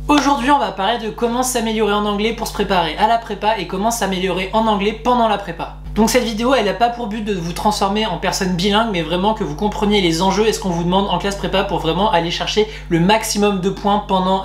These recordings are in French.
Aujourd'hui, on va parler de comment s'améliorer en anglais pour se préparer à la prépa et comment s'améliorer en anglais pendant la prépa. Donc cette vidéo, elle n'a pas pour but de vous transformer en personne bilingue, mais vraiment que vous compreniez les enjeux et ce qu'on vous demande en classe prépa pour vraiment aller chercher le maximum de points pendant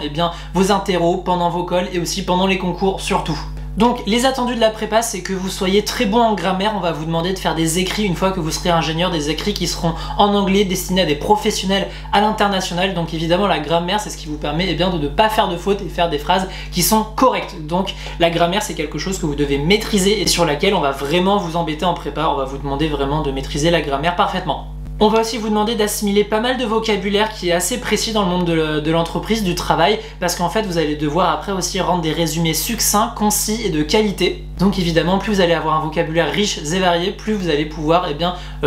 vos interros, pendant vos calls et aussi pendant les concours surtout. Donc les attendus de la prépa, c'est que vous soyez très bon en grammaire. On va vous demander de faire des écrits une fois que vous serez ingénieur, des écrits qui seront en anglais destinés à des professionnels à l'international. Donc évidemment la grammaire, c'est ce qui vous permet de ne pas faire de fautes et faire des phrases qui sont correctes. Donc la grammaire, c'est quelque chose que vous devez maîtriser et sur laquelle on va vraiment vous embêter en prépa. On va vous demander vraiment de maîtriser la grammaire parfaitement. On va aussi vous demander d'assimiler pas mal de vocabulaire qui est assez précis dans le monde de l'entreprise, du travail, parce qu'en fait vous allez devoir après aussi rendre des résumés succincts, concis et de qualité. Donc évidemment, plus vous allez avoir un vocabulaire riche et varié, plus vous allez pouvoir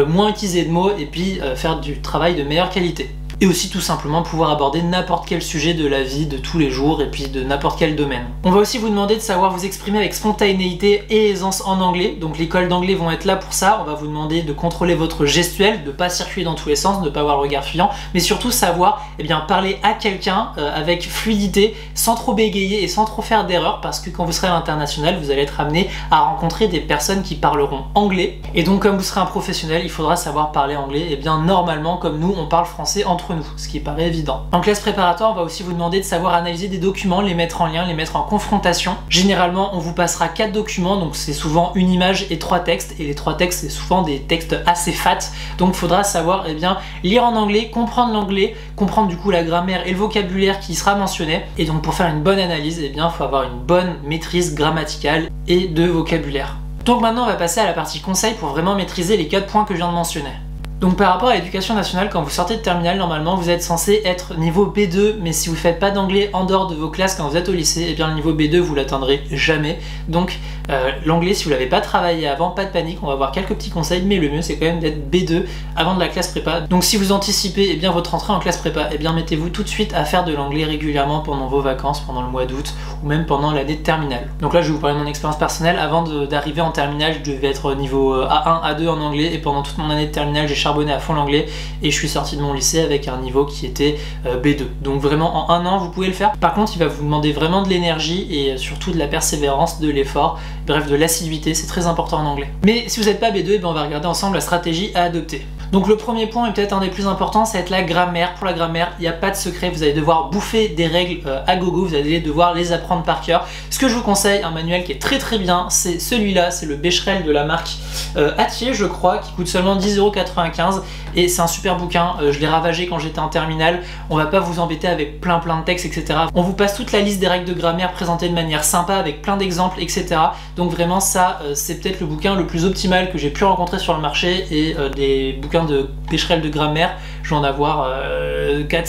moins utiliser de mots et puis faire du travail de meilleure qualité. Et aussi tout simplement pouvoir aborder n'importe quel sujet de la vie de tous les jours et puis de n'importe quel domaine. On va aussi vous demander de savoir vous exprimer avec spontanéité et aisance en anglais. Donc les cols d'anglais vont être là pour ça. On va vous demander de contrôler votre gestuelle, de ne pas circuler dans tous les sens, de ne pas avoir le regard fuyant, mais surtout savoir parler à quelqu'un avec fluidité, sans trop bégayer et sans trop faire d'erreurs, parce que quand vous serez à l'international, vous allez être amené à rencontrer des personnes qui parleront anglais. Et donc comme vous serez un professionnel, il faudra savoir parler anglais. Et normalement, comme nous, on parle français entre nous, ce qui paraît évident. En classe préparatoire, on va aussi vous demander de savoir analyser des documents, les mettre en lien, les mettre en confrontation. Généralement, on vous passera 4 documents, donc c'est souvent une image et 3 textes, et les 3 textes, c'est souvent des textes assez fat, donc il faudra savoir lire en anglais, comprendre du coup la grammaire et le vocabulaire qui sera mentionné, et donc pour faire une bonne analyse, il faut avoir une bonne maîtrise grammaticale et de vocabulaire. Donc maintenant, on va passer à la partie conseil pour vraiment maîtriser les 4 points que je viens de mentionner. Donc par rapport à l'éducation nationale, quand vous sortez de terminale, normalement vous êtes censé être niveau B2, mais si vous ne faites pas d'anglais en dehors de vos classes quand vous êtes au lycée, le niveau B2 vous l'atteindrez jamais. Donc l'anglais, si vous ne l'avez pas travaillé avant, pas de panique, on va voir quelques petits conseils, mais le mieux c'est quand même d'être B2 avant de la classe prépa. Donc si vous anticipez votre entrée en classe prépa, mettez-vous tout de suite à faire de l'anglais régulièrement pendant vos vacances, pendant le mois d'août ou même pendant l'année de terminale. Donc là je vais vous parler de mon expérience personnelle. Avant d'arriver en terminale, je devais être niveau A1, A2 en anglais, et pendant toute mon année de terminale j'ai charbonné à fond l'anglais et je suis sorti de mon lycée avec un niveau qui était B2. Donc vraiment en un an vous pouvez le faire. Par contre il va vous demander vraiment de l'énergie et surtout de la persévérance, de l'effort, bref de l'assiduité, c'est très important en anglais. Mais si vous n'êtes pas B2, on va regarder ensemble la stratégie à adopter. Donc le premier point et peut-être un des plus importants, ça va être la grammaire. Pour la grammaire, il n'y a pas de secret, vous allez devoir bouffer des règles à gogo, vous allez devoir les apprendre par cœur. Ce que je vous conseille, un manuel qui est très bien, c'est celui-là, c'est le Becherel de la marque Hatier, je crois, qui coûte seulement 10,95 € et c'est un super bouquin. Je l'ai ravagé quand j'étais en terminale. On va pas vous embêter avec plein de textes, etc. On vous passe toute la liste des règles de grammaire présentées de manière sympa avec plein d'exemples, etc. Donc vraiment ça, c'est peut-être le bouquin le plus optimal que j'ai pu rencontrer sur le marché, et des bouquins de Becherel de grammaire, je vais en avoir 4,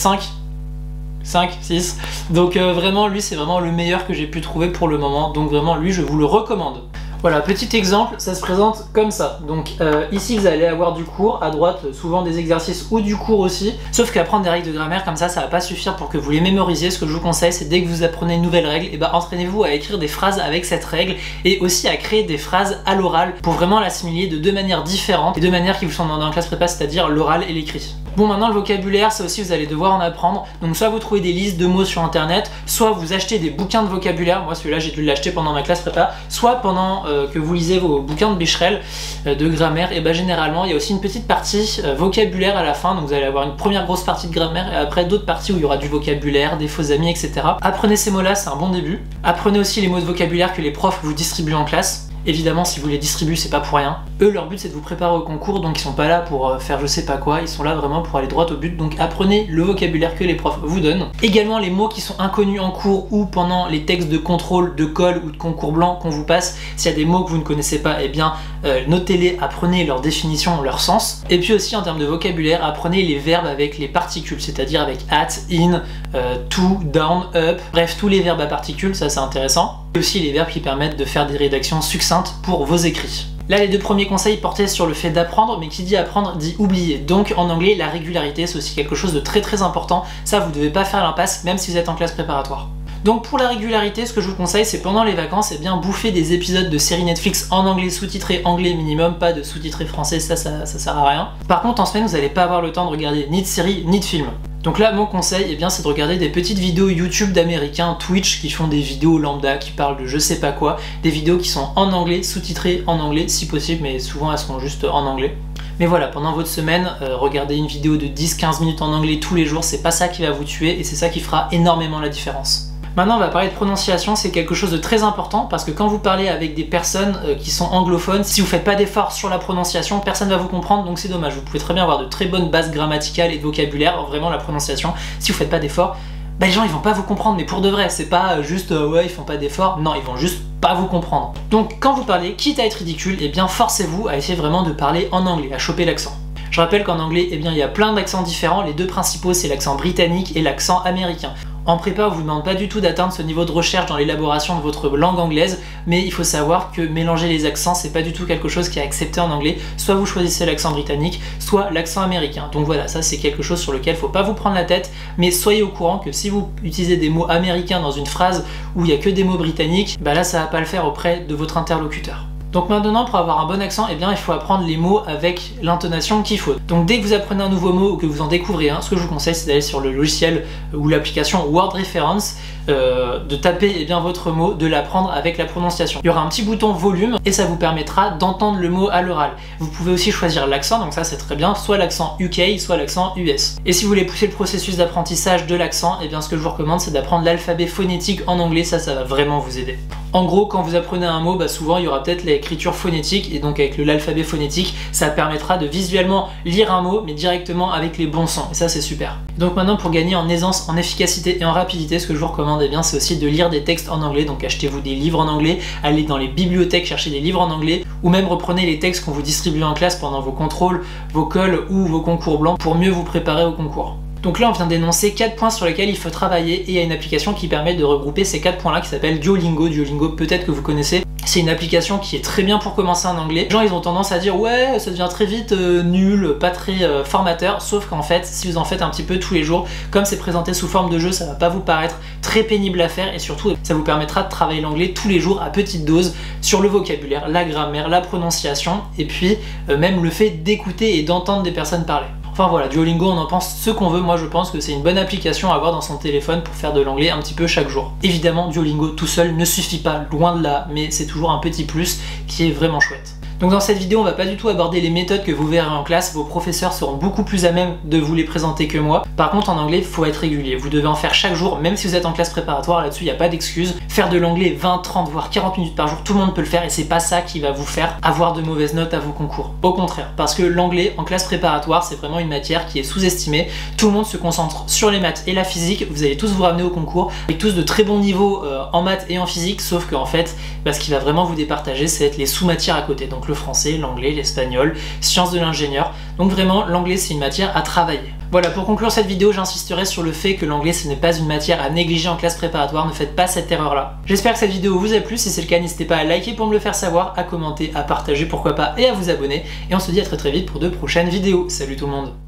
5, 6. Donc vraiment lui c'est vraiment le meilleur que j'ai pu trouver pour le moment. Donc vraiment lui je vous le recommande. Voilà, petit exemple, ça se présente comme ça. Donc ici vous allez avoir du cours, à droite souvent des exercices ou du cours aussi. Sauf qu'apprendre des règles de grammaire comme ça va pas suffire pour que vous les mémorisiez. Ce que je vous conseille, c'est dès que vous apprenez une nouvelle règle, entraînez-vous à écrire des phrases avec cette règle et aussi à créer des phrases à l'oral pour vraiment l'assimiler de 2 manières différentes et 2 manières qui vous sont demandées en classe prépa, c'est-à-dire l'oral et l'écrit. Bon, maintenant le vocabulaire, ça aussi vous allez devoir en apprendre. Donc soit vous trouvez des listes de mots sur internet, soit vous achetez des bouquins de vocabulaire. Moi celui-là j'ai dû l'acheter pendant ma classe prépa. Soit pendant que vous lisez vos bouquins de Becherel de grammaire, et généralement il y a aussi une petite partie vocabulaire à la fin. Donc vous allez avoir une première grosse partie de grammaire et après d'autres parties où il y aura du vocabulaire, des faux amis, etc. Apprenez ces mots-là, c'est un bon début. Apprenez aussi les mots de vocabulaire que les profs vous distribuent en classe. Évidemment, si vous les distribuez, c'est pas pour rien. Eux, leur but, c'est de vous préparer au concours, donc ils sont pas là pour faire je sais pas quoi, ils sont là vraiment pour aller droit au but. Donc apprenez le vocabulaire que les profs vous donnent. Également, les mots qui sont inconnus en cours ou pendant les textes de contrôle, de colle ou de concours blanc qu'on vous passe, s'il y a des mots que vous ne connaissez pas, notez-les, apprenez leur définition, leur sens. Et puis aussi, en termes de vocabulaire, apprenez les verbes avec les particules, c'est-à-dire avec at, in, to, down, up, bref, tous les verbes à particules, ça c'est intéressant. Et aussi les verbes qui permettent de faire des rédactions succinctes pour vos écrits. Là, les 2 premiers conseils portaient sur le fait d'apprendre, mais qui dit apprendre dit oublier. Donc en anglais, la régularité, c'est aussi quelque chose de très important. Ça, vous ne devez pas faire l'impasse, même si vous êtes en classe préparatoire. Donc pour la régularité, ce que je vous conseille, c'est pendant les vacances, bouffer des épisodes de séries Netflix en anglais sous-titré anglais minimum, pas de sous-titré français, ça sert à rien. Par contre, en semaine, vous n'allez pas avoir le temps de regarder ni de séries ni de films. Donc là, mon conseil, eh bien, c'est de regarder des petites vidéos YouTube d'américains, Twitch, qui font des vidéos lambda, qui parlent de je sais pas quoi, des vidéos qui sont en anglais, sous-titrées en anglais si possible, mais souvent elles sont juste en anglais. Mais voilà, pendant votre semaine, regardez une vidéo de 10-15 minutes en anglais tous les jours, c'est pas ça qui va vous tuer et c'est ça qui fera énormément la différence. Maintenant, on va parler de prononciation, c'est quelque chose de très important parce que quand vous parlez avec des personnes qui sont anglophones, si vous faites pas d'efforts sur la prononciation, personne va vous comprendre, donc c'est dommage. Vous pouvez très bien avoir de très bonnes bases grammaticales et de vocabulaire, vraiment la prononciation, si vous faites pas d'efforts, bah les gens ils vont pas vous comprendre, mais pour de vrai, c'est pas juste ouais ils font pas d'efforts, non, ils vont juste pas vous comprendre. Donc quand vous parlez, quitte à être ridicule, eh bien forcez-vous à essayer vraiment de parler en anglais, à choper l'accent. Je rappelle qu'en anglais, eh bien, il y a plein d'accents différents, les deux principaux c'est l'accent britannique et l'accent américain. En prépa, on vous demande pas du tout d'atteindre ce niveau de recherche dans l'élaboration de votre langue anglaise, mais il faut savoir que mélanger les accents, c'est pas du tout quelque chose qui est accepté en anglais. Soit vous choisissez l'accent britannique, soit l'accent américain. Donc voilà, ça c'est quelque chose sur lequel faut pas vous prendre la tête, mais soyez au courant que si vous utilisez des mots américains dans une phrase où il y a que des mots britanniques, bah là ça va pas le faire auprès de votre interlocuteur. Donc maintenant, pour avoir un bon accent, eh bien, il faut apprendre les mots avec l'intonation qu'il faut. Donc dès que vous apprenez un nouveau mot ou que vous en découvrez un, ce que je vous conseille, c'est d'aller sur le logiciel ou l'application Word Reference, de taper eh bien, votre mot, de l'apprendre avec la prononciation. Il y aura un petit bouton volume et ça vous permettra d'entendre le mot à l'oral. Vous pouvez aussi choisir l'accent, donc ça c'est très bien, soit l'accent UK, soit l'accent US. Et si vous voulez pousser le processus d'apprentissage de l'accent, eh bien ce que je vous recommande c'est d'apprendre l'alphabet phonétique en anglais, ça va vraiment vous aider. En gros, quand vous apprenez un mot, bah souvent il y aura peut-être l'écriture phonétique, et donc avec l'alphabet phonétique, ça permettra de visuellement lire un mot, mais directement avec les bons sons, et ça c'est super. Donc maintenant, pour gagner en aisance, en efficacité et en rapidité, ce que je vous recommande, eh bien, c'est aussi de lire des textes en anglais, donc achetez-vous des livres en anglais, allez dans les bibliothèques chercher des livres en anglais, ou même reprenez les textes qu'on vous distribue en classe pendant vos contrôles, vos cols ou vos concours blancs pour mieux vous préparer au concours. Donc là, on vient d'énoncer 4 points sur lesquels il faut travailler et il y a une application qui permet de regrouper ces 4 points-là qui s'appelle Duolingo. Duolingo, peut-être que vous connaissez. C'est une application qui est très bien pour commencer en anglais. Les gens, ils ont tendance à dire ouais, ça devient très vite nul, pas très formateur. Sauf qu'en fait, si vous en faites un petit peu tous les jours, comme c'est présenté sous forme de jeu, ça va pas vous paraître très pénible à faire et surtout, ça vous permettra de travailler l'anglais tous les jours à petite dose sur le vocabulaire, la grammaire, la prononciation et puis même le fait d'écouter et d'entendre des personnes parler. Enfin voilà, Duolingo, on en pense ce qu'on veut. Moi je pense que c'est une bonne application à avoir dans son téléphone pour faire de l'anglais un petit peu chaque jour. Évidemment, Duolingo tout seul ne suffit pas, loin de là, mais c'est toujours un petit plus qui est vraiment chouette. Donc dans cette vidéo, on va pas du tout aborder les méthodes que vous verrez en classe, vos professeurs seront beaucoup plus à même de vous les présenter que moi. Par contre, en anglais, il faut être régulier, vous devez en faire chaque jour, même si vous êtes en classe préparatoire, là-dessus, il n'y a pas d'excuse. Faire de l'anglais 20, 30, voire 40 minutes par jour, tout le monde peut le faire et c'est pas ça qui va vous faire avoir de mauvaises notes à vos concours. Au contraire, parce que l'anglais en classe préparatoire, c'est vraiment une matière qui est sous-estimée. Tout le monde se concentre sur les maths et la physique, vous allez tous vous ramener au concours avec tous de très bons niveaux en maths et en physique, sauf qu'en fait, ce qui va vraiment vous départager, c'est les sous-matières à côté, donc le français, l'anglais, l'espagnol, sciences de l'ingénieur. Donc vraiment, l'anglais c'est une matière à travailler. Voilà, pour conclure cette vidéo, j'insisterai sur le fait que l'anglais ce n'est pas une matière à négliger en classe préparatoire, ne faites pas cette erreur-là. J'espère que cette vidéo vous a plu, si c'est le cas, n'hésitez pas à liker pour me le faire savoir, à commenter, à partager pourquoi pas et à vous abonner. Et on se dit à très vite pour de prochaines vidéos. Salut tout le monde!